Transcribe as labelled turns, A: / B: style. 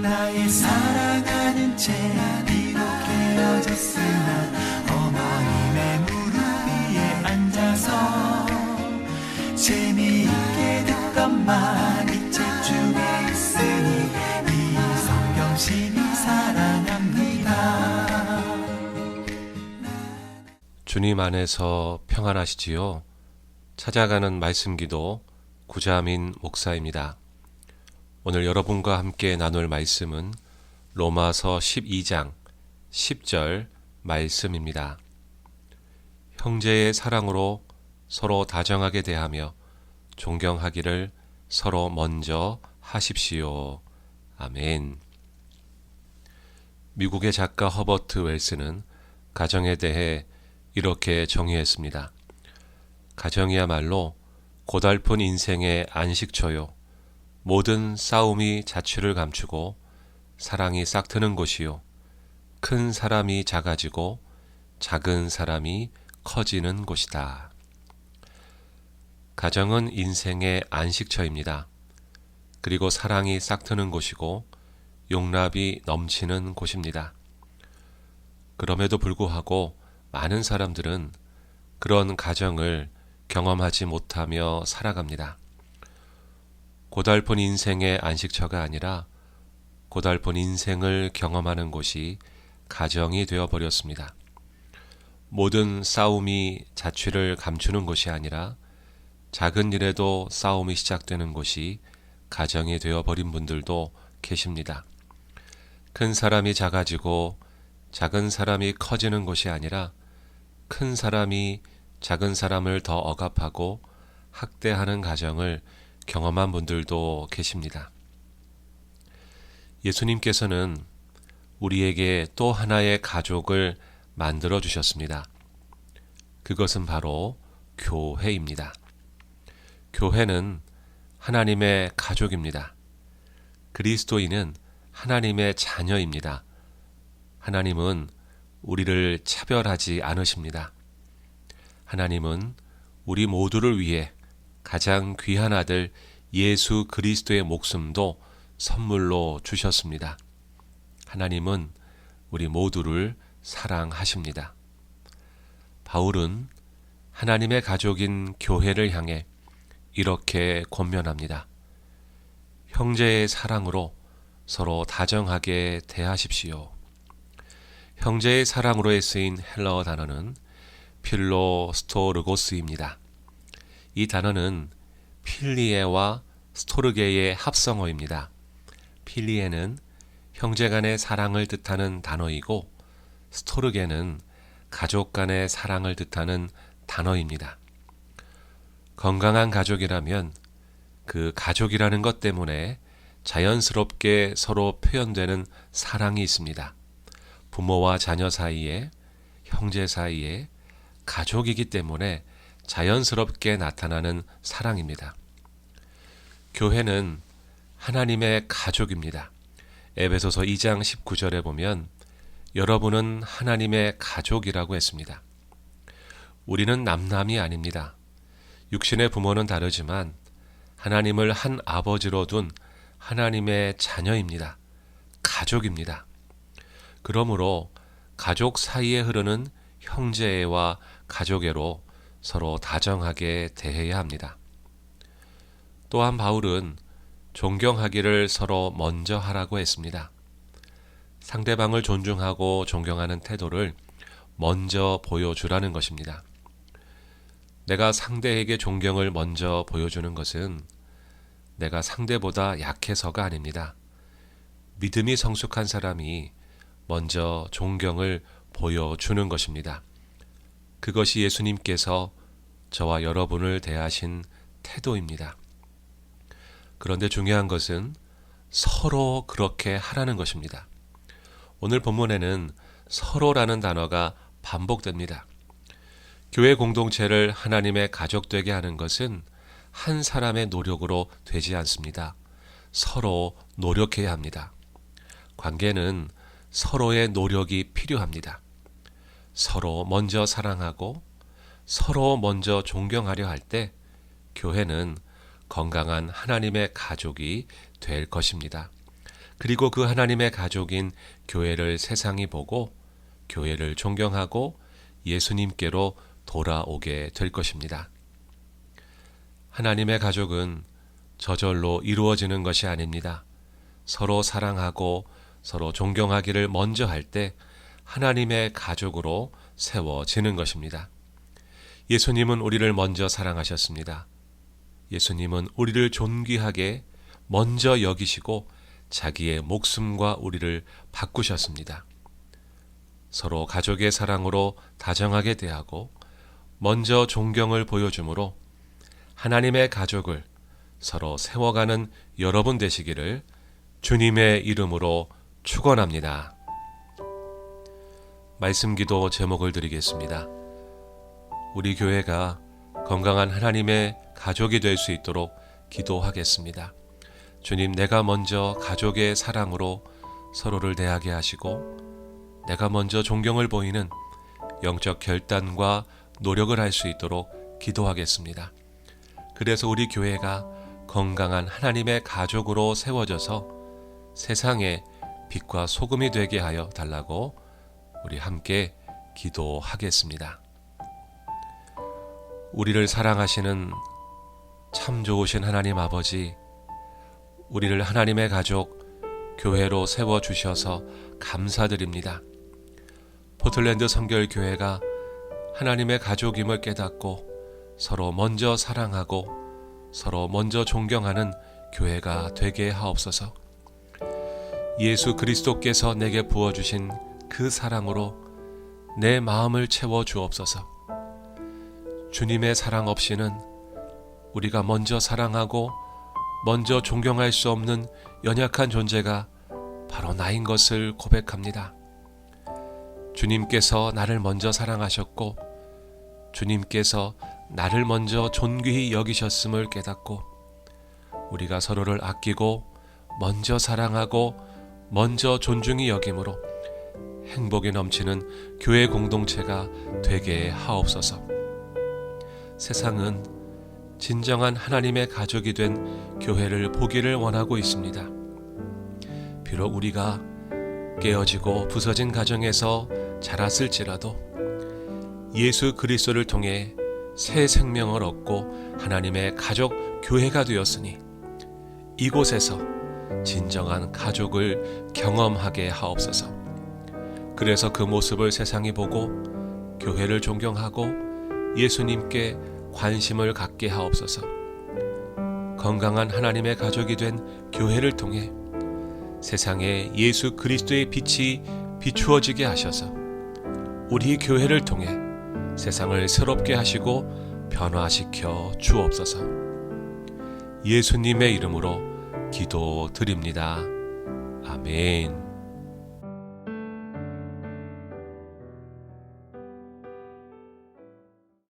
A: 나의 사랑하는 채 비록 헤어졌으나 어머님의 무릎 위에 앉아서 재미있게 듣던 말 이 책 중에 있으니 이성경심이 사랑합니다.
B: 주님 안에서 평안하시지요? 찾아가는 말씀기도 구자민 목사입니다. 오늘 여러분과 함께 나눌 말씀은 로마서 12장 10절 말씀입니다. 형제의 사랑으로 서로 다정하게 대하며 존경하기를 서로 먼저 하십시오. 아멘. 미국의 작가 허버트 웰스는 가정에 대해 이렇게 정의했습니다. 가정이야말로 고달픈 인생의 안식처요. 모든 싸움이 자취를 감추고 사랑이 싹트는 곳이요. 큰 사람이 작아지고 작은 사람이 커지는 곳이다. 가정은 인생의 안식처입니다. 그리고 사랑이 싹트는 곳이고 용납이 넘치는 곳입니다. 그럼에도 불구하고 많은 사람들은 그런 가정을 경험하지 못하며 살아갑니다. 고달픈 인생의 안식처가 아니라 고달픈 인생을 경험하는 곳이 가정이 되어버렸습니다. 모든 싸움이 자취를 감추는 곳이 아니라 작은 일에도 싸움이 시작되는 곳이 가정이 되어버린 분들도 계십니다. 큰 사람이 작아지고 작은 사람이 커지는 곳이 아니라 큰 사람이 작은 사람을 더 억압하고 학대하는 가정을 경험한 분들도 계십니다. 예수님께서는 우리에게 또 하나의 가족을 만들어 주셨습니다. 그것은 바로 교회입니다. 교회는 하나님의 가족입니다. 그리스도인은 하나님의 자녀입니다. 하나님은 우리를 차별하지 않으십니다. 하나님은 우리 모두를 위해 가장 귀한 아들 예수 그리스도의 목숨도 선물로 주셨습니다. 하나님은 우리 모두를 사랑하십니다. 바울은 하나님의 가족인 교회를 향해 이렇게 권면합니다. 형제의 사랑으로 서로 다정하게 대하십시오. 형제의 사랑으로에 쓰인 헬라어 단어는 필로스토르고스입니다. 이 단어는 필리에와 스토르게의 합성어입니다. 필리에는 형제 간의 사랑을 뜻하는 단어이고 스토르게는 가족 간의 사랑을 뜻하는 단어입니다. 건강한 가족이라면 그 가족이라는 것 때문에 자연스럽게 서로 표현되는 사랑이 있습니다. 부모와 자녀 사이에, 형제 사이에, 가족이기 때문에 자연스럽게 나타나는 사랑입니다. 교회는 하나님의 가족입니다. 에베소서 2장 19절에 보면 여러분은 하나님의 가족이라고 했습니다. 우리는 남남이 아닙니다. 육신의 부모는 다르지만 하나님을 한 아버지로 둔 하나님의 자녀입니다. 가족입니다. 그러므로 가족 사이에 흐르는 형제애와 가족애로 서로 다정하게 대해야 합니다. 또한 바울은 존경하기를 서로 먼저 하라고 했습니다. 상대방을 존중하고 존경하는 태도를 먼저 보여주라는 것입니다. 내가 상대에게 존경을 먼저 보여주는 것은 내가 상대보다 약해서가 아닙니다. 믿음이 성숙한 사람이 먼저 존경을 보여주는 것입니다. 그것이 예수님께서 저와 여러분을 대하신 태도입니다. 그런데 중요한 것은 서로 그렇게 하라는 것입니다. 오늘 본문에는 서로라는 단어가 반복됩니다. 교회 공동체를 하나님의 가족 되게 하는 것은 한 사람의 노력으로 되지 않습니다. 서로 노력해야 합니다. 관계는 서로의 노력이 필요합니다. 서로 먼저 사랑하고 서로 먼저 존경하려 할 때 교회는 건강한 하나님의 가족이 될 것입니다. 그리고 그 하나님의 가족인 교회를 세상이 보고 교회를 존경하고 예수님께로 돌아오게 될 것입니다. 하나님의 가족은 저절로 이루어지는 것이 아닙니다. 서로 사랑하고 서로 존경하기를 먼저 할 때 하나님의 가족으로 세워지는 것입니다. 예수님은 우리를 먼저 사랑하셨습니다. 예수님은 우리를 존귀하게 먼저 여기시고 자기의 목숨과 우리를 바꾸셨습니다. 서로 가족의 사랑으로 다정하게 대하고 먼저 존경을 보여주므로 하나님의 가족을 서로 세워가는 여러분 되시기를 주님의 이름으로 축원합니다. 말씀 기도 제목을 드리겠습니다. 우리 교회가 건강한 하나님의 가족이 될 수 있도록 기도하겠습니다. 주님, 내가 먼저 가족의 사랑으로 서로를 대하게 하시고 내가 먼저 존경을 보이는 영적 결단과 노력을 할 수 있도록 기도하겠습니다. 그래서 우리 교회가 건강한 하나님의 가족으로 세워져서 세상에 빛과 소금이 되게 하여 달라고 우리 함께 기도하겠습니다. 우리를 사랑하시는 참 좋으신 하나님 아버지, 우리를 하나님의 가족, 교회로 세워주셔서 감사드립니다. 포틀랜드 성결교회가 하나님의 가족임을 깨닫고 서로 먼저 사랑하고 서로 먼저 존경하는 교회가 되게 하옵소서. 예수 그리스도께서 내게 부어주신 그 사랑으로 내 마음을 채워 주옵소서. 주님의 사랑 없이는 우리가 먼저 사랑하고 먼저 존경할 수 없는 연약한 존재가 바로 나인 것을 고백합니다. 주님께서 나를 먼저 사랑하셨고 주님께서 나를 먼저 존귀히 여기셨음을 깨닫고 우리가 서로를 아끼고 먼저 사랑하고 먼저 존중히 여김으로 행복이 넘치는 교회 공동체가 되게 하옵소서. 세상은 진정한 하나님의 가족이 된 교회를 보기를 원하고 있습니다. 비록 우리가 깨어지고 부서진 가정에서 자랐을지라도 예수 그리스도를 통해 새 생명을 얻고 하나님의 가족 교회가 되었으니 이곳에서 진정한 가족을 경험하게 하옵소서. 그래서 그 모습을 세상이 보고 교회를 존경하고 예수님께 관심을 갖게 하옵소서. 건강한 하나님의 가족이 된 교회를 통해 세상에 예수 그리스도의 빛이 비추어지게 하셔서 우리 교회를 통해 세상을 새롭게 하시고 변화시켜 주옵소서. 예수님의 이름으로 기도드립니다. 아멘.